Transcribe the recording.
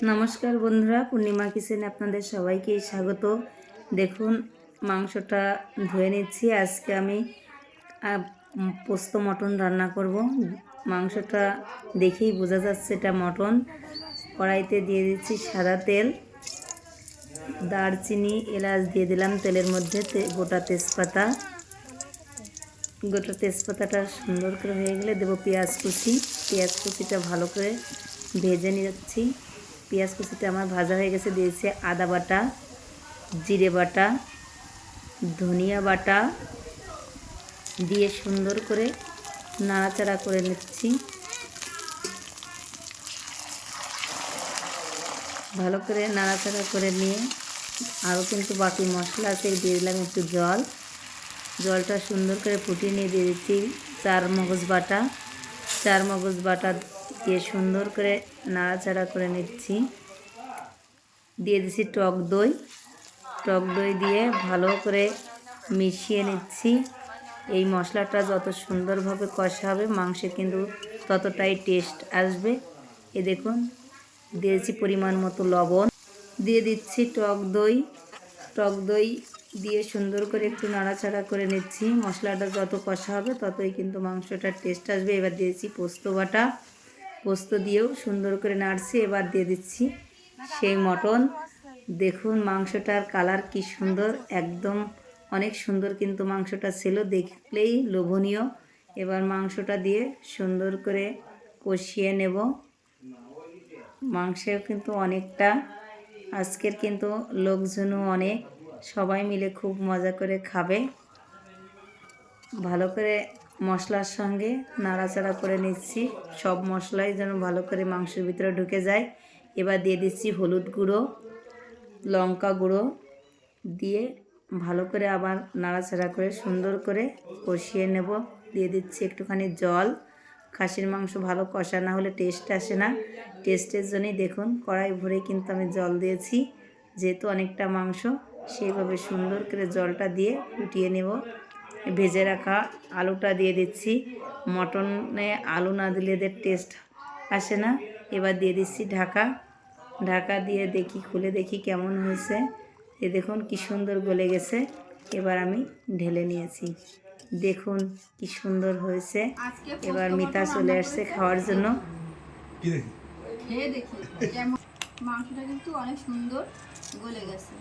নমস্কার বন্ধুরা, পূর্ণিমা কিচেনে আপনাদের সবাইকে স্বাগত। দেখুন, মাংসটা ধুয়ে নিচ্ছি। আজকে আমি পোস্ত মটন রান্না করব। মাংসটা দেখেই বোঝা যাচ্ছে এটা মটন। কড়াইতে দিয়ে দিচ্ছি সাদা তেল, দারচিনি, এলাচ দিয়ে দিলাম তেলের মধ্যে, গোটা তেজপাতাটা সুন্দর করে হয়ে গেলে দেবো পেঁয়াজ কুচিটা ভালো করে ভেজে নিচ্ছি। পেঁয়াজ কুচিটা আমার ভাজা হয়ে গেছে। দিয়েছি আদা বাটা, জিরে বাটা, ধনিয়া বাটা দিয়ে সুন্দর করে নাড়াচাড়া করে নিচ্ছি। ভালো করে নাড়াচাড়া করে নিয়ে আরও কিন্তু বাকি মশলা আছে, দিয়ে দিলাম একটু জলটা সুন্দর করে ফুটিয়ে নিয়ে দিয়ে দিচ্ছি চার মগজ বাটা দিয়ে সুন্দর করে নাড়াচাড়া করে নিচ্ছি। দিয়ে দিচ্ছি টক দই দিয়ে ভালো করে মিশিয়ে নিচ্ছি। এই মশলাটা যত সুন্দরভাবে কষা হবে মাংসে কিন্তু ততটাই টেস্ট আসবে। এ দেখুন, দিয়েছি পরিমাণ মতো লবণ, দিয়ে দিচ্ছি টক দই দিয়ে সুন্দর করে একটু নাড়াচাড়া করে নিচ্ছি। মশলাটা যত কষা হবে ততই কিন্তু মাংসটার টেস্ট আসবে। এবার দিয়েছি পোস্ত দিয়েও সুন্দর করে নাড়ছি। এবার দিয়ে দিচ্ছি সেই মটন। দেখুন মাংসটার কালার কি সুন্দর, একদম অনেক সুন্দর কিন্তু মাংসটা ছিল, দেখলেই লোভনীয়। এবার মাংসটা দিয়ে সুন্দর করে কষিয়ে নেব। মাংসেও কিন্তু অনেকটা, আজকের কিন্তু লোকজনও অনেক, সবাই মিলে খুব মজা করে খাবে। ভালো করে মশলার সঙ্গে নাড়াচাড়া করে নিচ্ছি, সব মশলাই যেন ভালো করে মাংসের ভিতরে ঢুকে যায়। এবার দিয়ে দিচ্ছি হলুদ গুঁড়ো, লঙ্কা গুঁড়ো দিয়ে ভালো করে আবার নাড়াচাড়া করে সুন্দর করে কষিয়ে নেব। দিয়ে দিচ্ছি একটুখানি জল। খাসির মাংস ভালো কষা না হলে টেস্ট আসে না। টেস্টের জন্যই দেখুন কড়াই ভরে কিন্তু আমি জল দিয়েছি, যেহেতু অনেকটা মাংস, সেইভাবে সুন্দর করে জলটা দিয়ে ফুটিয়ে নেব। ভেজে রাখা আলুটা দিয়ে দিচ্ছি। মটনে আলু না দিলে এদের টেস্ট আসে না। এবার দিয়ে দিচ্ছি ঢাকা দিয়ে খুলে দেখি কেমন হয়েছে। এ দেখুন কি সুন্দর গলে গেছে। এবার আমি ঢেলে নিয়েছি, দেখুন কি সুন্দর হয়েছে। এবার মিতা চলে আসছে খাওয়ার জন্য। খেয়ে দেখি মাংসটা কিন্তু অনেক সুন্দর গলে গেছে।